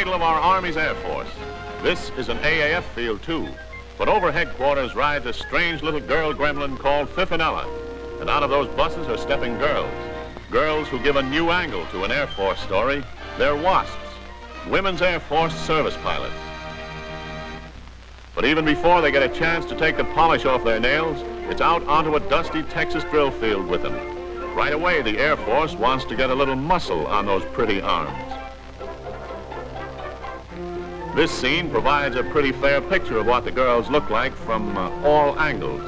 cradle of our Army's Air Force. This is an AAF field, too. But over headquarters rides a strange little girl gremlin called Fifinella. And out of those buses are stepping girls. Girls who give a new angle to an Air Force story. They're WASPs, Women's Air Force Service Pilots. But even before they get a chance to take the polish off their nails, it's out onto a dusty Texas drill field with them. Right away, the Air Force wants to get a little muscle on those pretty arms. This scene provides a pretty fair picture of what the girls look like from all angles.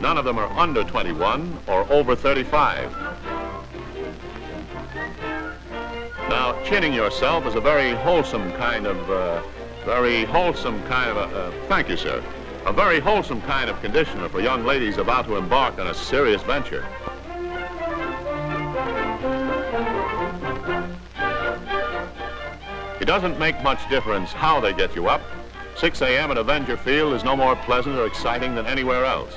None of them are under 21 or over 35. Now, chinning yourself is a very wholesome kind of, thank you, sir, a very wholesome kind of conditioner for young ladies about to embark on a serious venture. It doesn't make much difference how they get you up. 6 a.m. at Avenger Field is no more pleasant or exciting than anywhere else.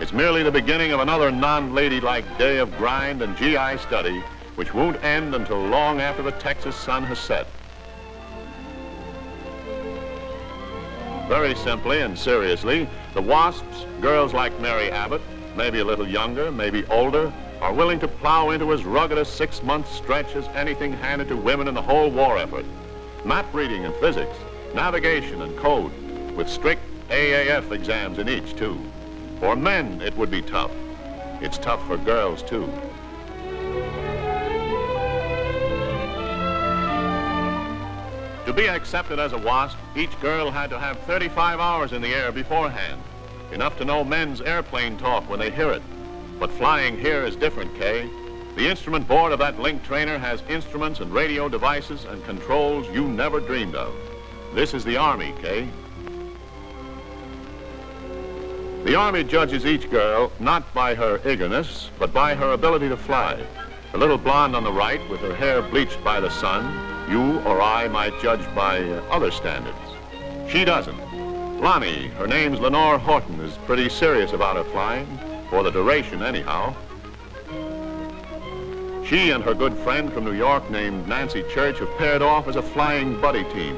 It's merely the beginning of another non-ladylike day of grind and GI study, which won't end until long after the Texas sun has set. Very simply and seriously, the WASPs, girls like Mary Abbott, maybe a little younger, maybe older, are willing to plow into as rugged a 6-month stretch as anything handed to women in the whole war effort. Map reading and physics, navigation and code, with strict AAF exams in each, too. For men, it would be tough. It's tough for girls, too. To be accepted as a WASP, each girl had to have 35 hours in the air beforehand, enough to know men's airplane talk when they hear it. But flying here is different, Kay. The instrument board of that link trainer has instruments and radio devices and controls you never dreamed of. This is the Army, Kay. The Army judges each girl not by her eagerness, but by her ability to fly. The little blonde on the right with her hair bleached by the sun, you or I might judge by other standards. She doesn't. Lonnie, her name's Lenore Horton, is pretty serious about her flying, for the duration anyhow. She and her good friend from New York named Nancy Church have paired off as a flying buddy team.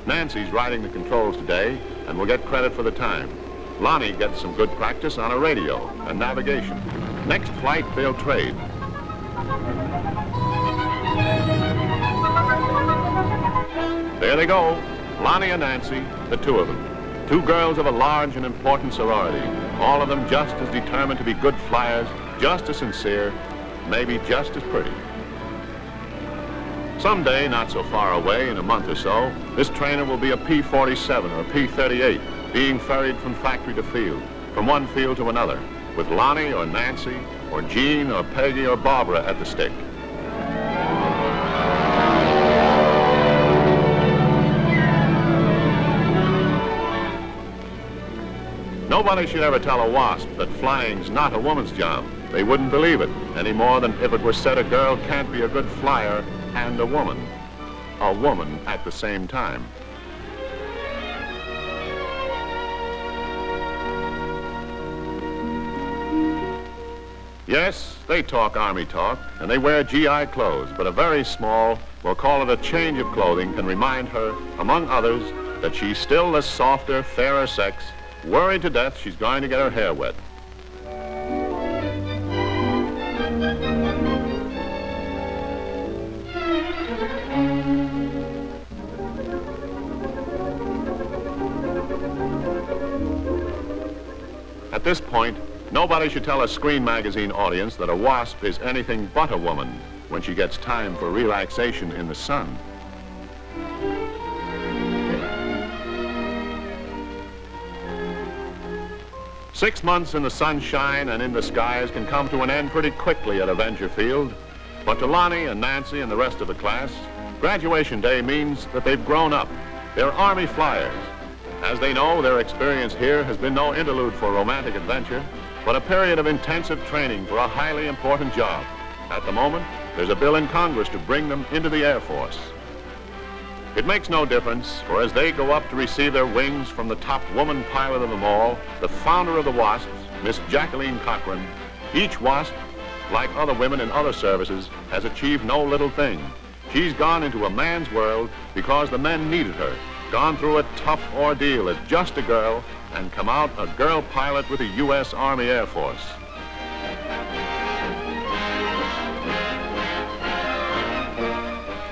Nancy's riding the controls today and will get credit for the time. Lonnie gets some good practice on a radio and navigation. Next flight, they'll trade. There they go, Lonnie and Nancy, the two of them. Two girls of a large and important sorority, all of them just as determined to be good flyers, just as sincere, maybe just as pretty. Someday, not so far away, in a month or so, this trainer will be a P-47 or a P-38, being ferried from factory to field, from one field to another, with Lonnie or Nancy or Jean or Peggy or Barbara at the stick. Nobody should ever tell a WASP that flying's not a woman's job. They wouldn't believe it, any more than if it were said a girl can't be a good flyer and a woman at the same time. Yes, they talk Army talk, and they wear GI clothes, but a very small, we'll call it a change of clothing, can remind her, among others, that she's still the softer, fairer sex, worried to death she's going to get her hair wet. At this point, nobody should tell a Screen Magazine audience that a WASP is anything but a woman when she gets time for relaxation in the sun. Six months in the sunshine and in the skies can come to an end pretty quickly at Avenger Field. But to Lonnie and Nancy and the rest of the class, graduation day means that they've grown up. They're Army flyers. As they know, their experience here has been no interlude for romantic adventure, but a period of intensive training for a highly important job. At the moment, there's a bill in Congress to bring them into the Air Force. It makes no difference, for as they go up to receive their wings from the top woman pilot of them all, the founder of the WASPs, Miss Jacqueline Cochran, each WASP like other women in other services, has achieved no little thing. She's gone into a man's world because the men needed her, gone through a tough ordeal as just a girl, and come out a girl pilot with the U.S. Army Air Force.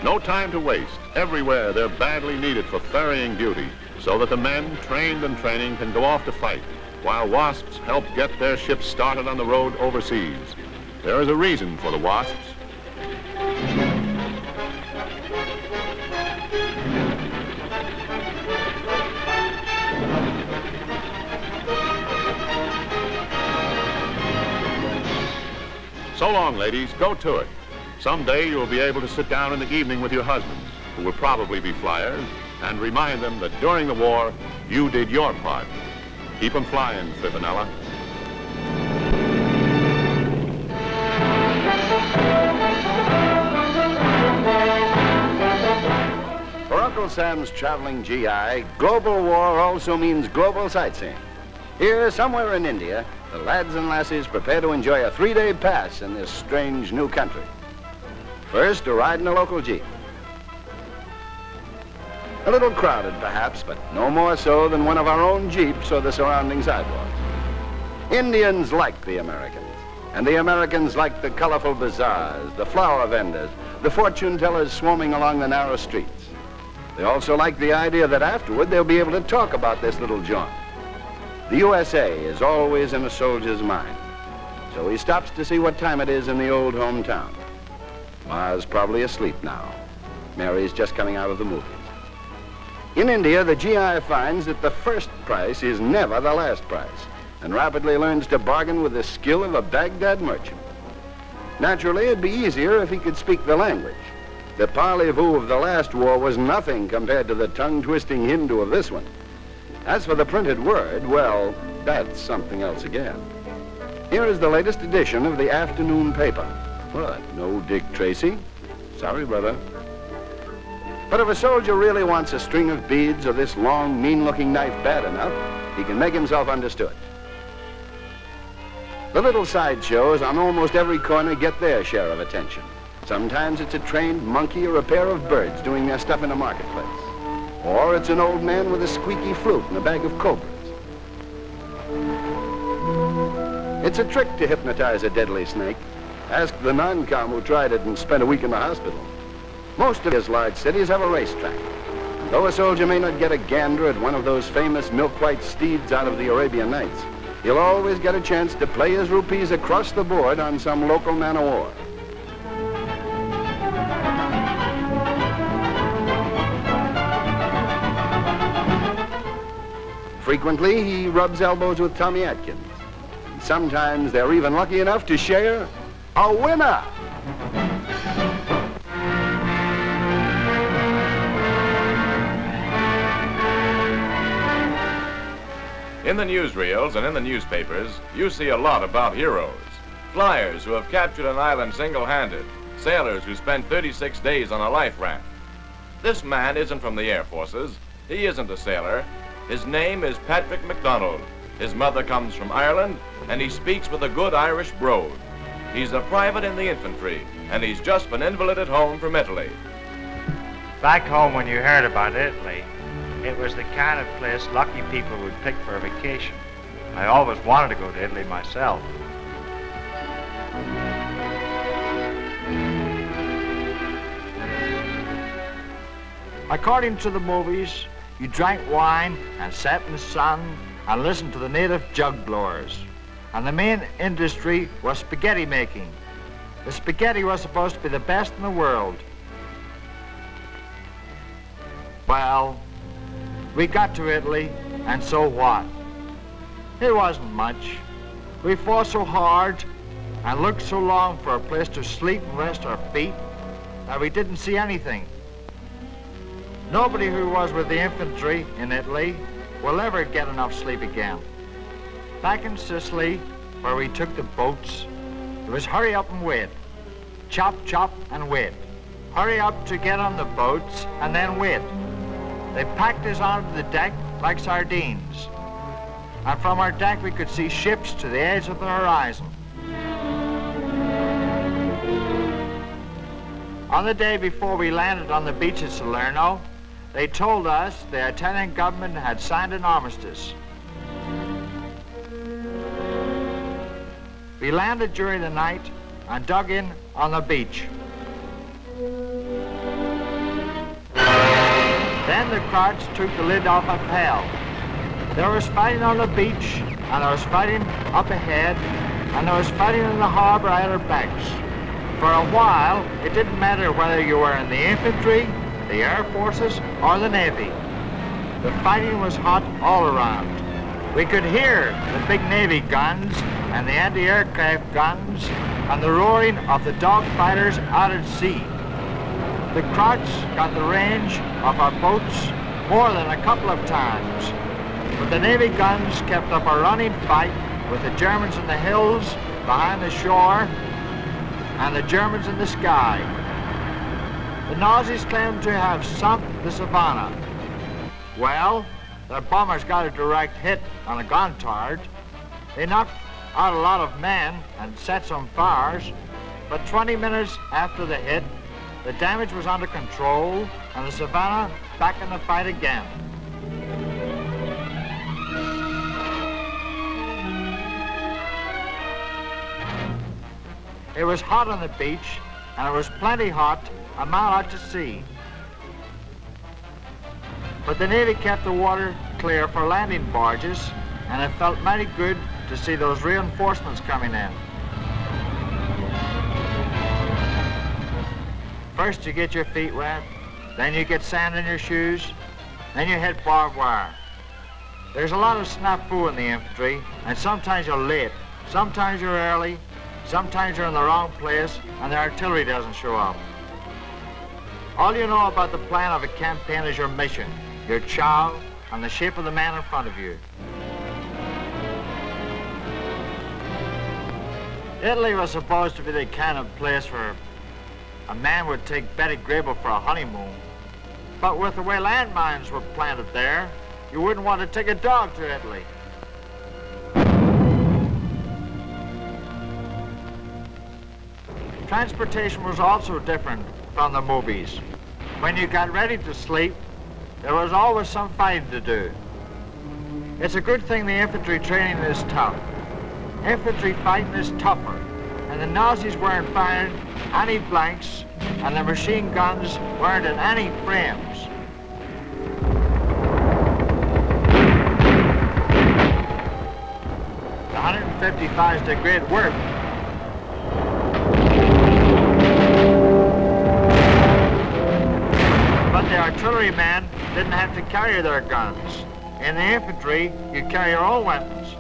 No time to waste. Everywhere they're badly needed for ferrying duty, so that the men, trained and training, can go off to fight, while WASPs help get their ships started on the road overseas. There is a reason for the WASPs. So long, ladies. Go to it. Someday you'll be able to sit down in the evening with your husbands, who will probably be flyers, and remind them that during the war, you did your part. Keep them flying, Fipponella. For Uncle Sam's traveling GI, global war also means global sightseeing. Here, somewhere in India, the lads and lassies prepare to enjoy a 3-day pass in this strange new country. First, a ride in a local Jeep. A little crowded, perhaps, but no more so than one of our own Jeeps or the surrounding sidewalks. Indians like the Americans, and the Americans like the colorful bazaars, the flower vendors, the fortune tellers swarming along the narrow streets. They also like the idea that afterward they'll be able to talk about this little jaunt. The USA is always in a soldier's mind, so he stops to see what time it is in the old hometown. Ma's probably asleep now. Mary's just coming out of the movies. In India, the GI finds that the first price is never the last price, and rapidly learns to bargain with the skill of a Baghdad merchant. Naturally, it'd be easier if he could speak the language. The parlez-vous of the last war was nothing compared to the tongue-twisting Hindu of this one. As for the printed word, well, that's something else again. Here is the latest edition of the afternoon paper. What, no Dick Tracy? Sorry, brother. But if a soldier really wants a string of beads or this long, mean-looking knife bad enough, he can make himself understood. The little sideshows on almost every corner get their share of attention. Sometimes it's a trained monkey or a pair of birds doing their stuff in a marketplace. Or it's an old man with a squeaky flute and a bag of cobras. It's a trick to hypnotize a deadly snake. Ask the non-com who tried it and spent a week in the hospital. Most of his large cities have a racetrack. Though a soldier may not get a gander at one of those famous milk-white steeds out of the Arabian Nights, he'll always get a chance to play his rupees across the board on some local man-o'-war. Frequently, he rubs elbows with Tommy Atkins. Sometimes they're even lucky enough to share a winner. In the newsreels and in the newspapers, you see a lot about heroes. Flyers who have captured an island single-handed. Sailors who spent 36 days on a life raft. This man isn't from the Air Forces. He isn't a sailor. His name is Patrick MacDonald. His mother comes from Ireland, and he speaks with a good Irish brogue. He's a private in the infantry, and he's just been invalided home from Italy. Back home, when you heard about Italy, it was the kind of place lucky people would pick for a vacation. I always wanted to go to Italy myself. According to the movies, you drank wine and sat in the sun and listened to the native jug blowers. And the main industry was spaghetti making. The spaghetti was supposed to be the best in the world. Well, we got to Italy, and so what? It wasn't much. We fought so hard and looked so long for a place to sleep and rest our feet that we didn't see anything. Nobody who was with the infantry in Italy will ever get enough sleep again. Back in Sicily, where we took the boats, it was hurry up and wait. Chop, chop, and wait. Hurry up to get on the boats, and then wait. They packed us onto the deck like sardines. And from our deck, we could see ships to the edge of the horizon. On the day before we landed on the beach at Salerno, they told us the Italian government had signed an armistice. We landed during the night and dug in on the beach. Then the Krauts took the lid off a pail. There was fighting on the beach, and there was fighting up ahead, and there was fighting in the harbor at our backs. For a while, it didn't matter whether you were in the infantry, the Air Forces, or the Navy. The fighting was hot all around. We could hear the big Navy guns and the anti-aircraft guns and the roaring of the dog fighters out at sea. The Krauts got the range of our boats more than a couple of times, but the Navy guns kept up a running fight with the Germans in the hills behind the shore and the Germans in the sky. The Nazis claimed to have sunk the Savannah. Well, their bombers got a direct hit on a Gontard. They knocked out a lot of men and set some fires, but 20 minutes after the hit, the damage was under control and the Savannah back in the fight again. It was hot on the beach, and it was plenty hot a mile out to sea. But the Navy kept the water clear for landing barges, and it felt mighty good to see those reinforcements coming in. First you get your feet wet, then you get sand in your shoes, then you hit barbed wire. There's a lot of snafu in the infantry, and sometimes you're late, sometimes you're early, sometimes you're in the wrong place, and the artillery doesn't show up. All you know about the plan of a campaign is your mission, your chow, and the shape of the man in front of you. Italy was supposed to be the kind of place where a man would take Betty Grable for a honeymoon. But with the way landmines were planted there, you wouldn't want to take a dog to Italy. Transportation was also different from the movies. When you got ready to sleep, there was always some fighting to do. It's a good thing the infantry training is tough. Infantry fighting is tougher, and the Nazis weren't firing any blanks, and the machine guns weren't in any frames. The 155s did great work. But the artillerymen didn't have to carry their guns. In the infantry, you carry your own weapons.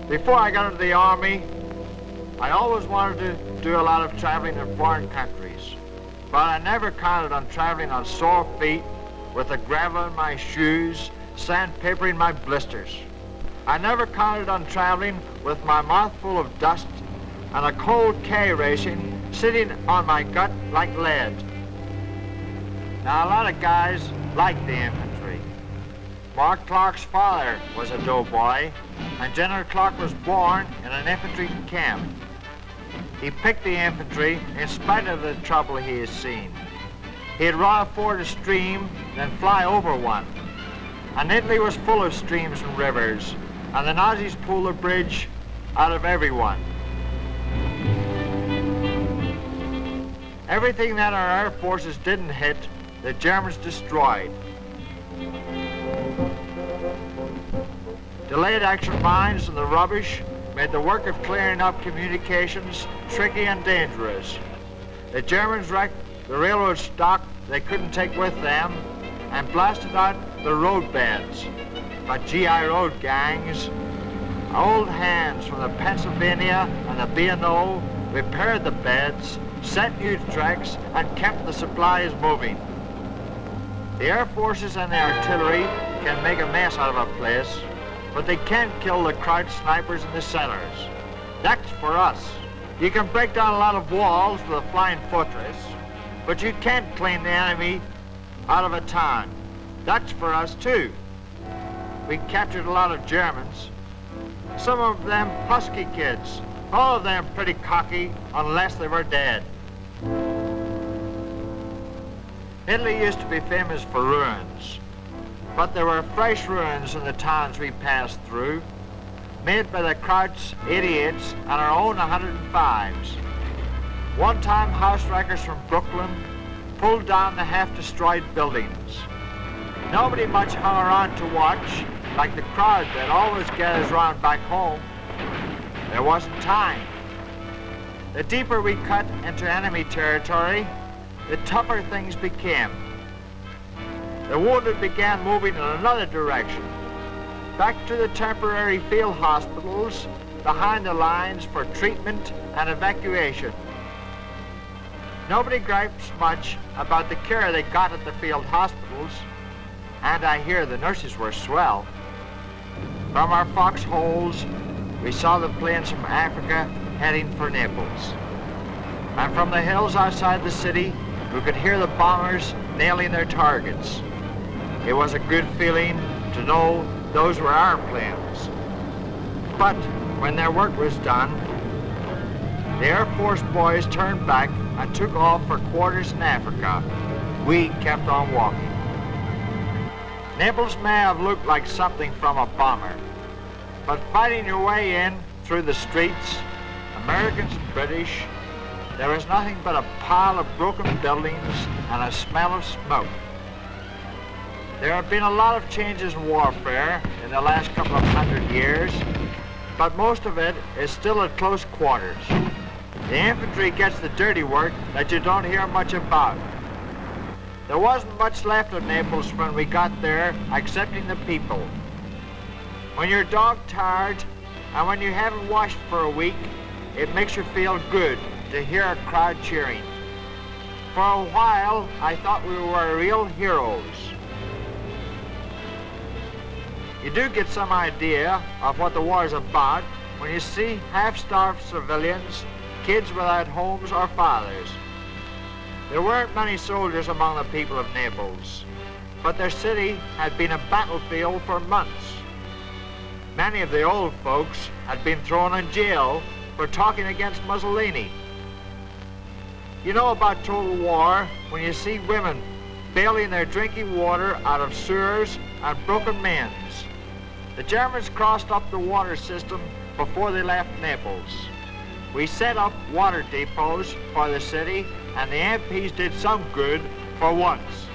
Before I got into the Army, I always wanted to do a lot of traveling in foreign countries. But I never counted on traveling on sore feet, with the gravel in my shoes, sandpapering my blisters. I never counted on traveling with my mouth full of dust and a cold K racing sitting on my gut like lead. Now, a lot of guys like the infantry. Mark Clark's father was a doughboy, and General Clark was born in an infantry camp. He picked the infantry in spite of the trouble he has seen. He'd run ford a stream, then fly over one. And Italy was full of streams and rivers, and the Nazis pulled the bridge out of everyone. Everything that our air forces didn't hit, the Germans destroyed. Delayed action mines and the rubbish made the work of clearing up communications tricky and dangerous. The Germans wrecked the railroad stock they couldn't take with them and blasted out the road beds. But GI road gangs, old hands from the Pennsylvania and the B&O, repaired the beds, set new tracks, and kept the supplies moving. The Air Forces and the artillery can make a mess out of a place, but they can't kill the Kraut snipers and the settlers. That's for us. You can break down a lot of walls with a flying fortress, but you can't clean the enemy out of a town. That's for us too. We captured a lot of Germans. Some of them husky kids, all of them pretty cocky unless they were dead. Italy used to be famous for ruins, but there were fresh ruins in the towns we passed through, made by the Krauts 88s and our own 105s. One-time house wreckers from Brooklyn pulled down the half-destroyed buildings. Nobody much hung around to watch, like the crowd that always gathers around back home. There wasn't time. The deeper we cut into enemy territory, the tougher things became. The wounded began moving in another direction, back to the temporary field hospitals behind the lines for treatment and evacuation. Nobody gripes much about the care they got at the field hospitals, and I hear the nurses were swell. From our foxholes, we saw the planes from Africa heading for Naples. And from the hills outside the city, we could hear the bombers nailing their targets. It was a good feeling to know those were our planes. But when their work was done, the Air Force boys turned back and took off for quarters in Africa. We kept on walking. Naples may have looked like something from a bomber, but fighting your way in through the streets, Americans and British, there was nothing but a pile of broken buildings and a smell of smoke. There have been a lot of changes in warfare in the last couple of 100 years, but most of it is still at close quarters. The infantry gets the dirty work that you don't hear much about. There wasn't much left of Naples when we got there, excepting the people. When you're dog-tired and when you haven't washed for a week, it makes you feel good to hear a crowd cheering. For a while, I thought we were real heroes. You do get some idea of what the war is about when you see half-starved civilians, kids without homes or fathers. There weren't many soldiers among the people of Naples, but their city had been a battlefield for months. Many of the old folks had been thrown in jail for talking against Mussolini. You know about total war when you see women bailing their drinking water out of sewers and broken mains. The Germans crossed up the water system before they left Naples. We set up water depots for the city, and the MPs did some good for once.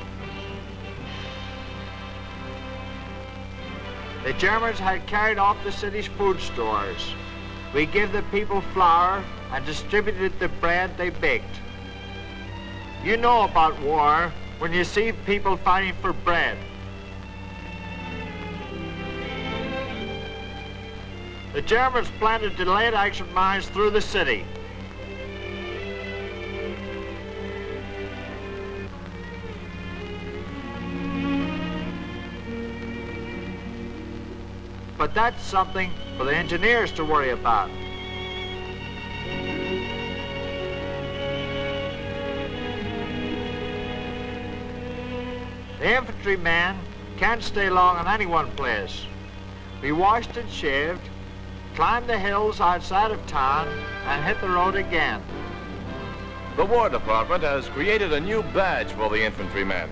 The Germans had carried off the city's food stores. We gave the people flour and distributed the bread they baked. You know about war when you see people fighting for bread. The Germans planted delayed action mines through the city. But that's something for the engineers to worry about. The infantryman can't stay long in any one place. We washed and shaved, climbed the hills outside of town, and hit the road again. The War Department has created a new badge for the infantryman,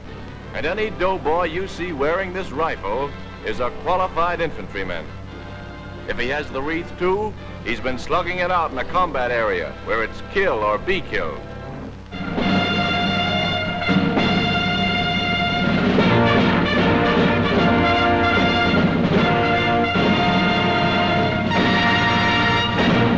and any doughboy you see wearing this rifle is a qualified infantryman. If he has the wreath too, he's been slugging it out in a combat area where it's kill or be killed.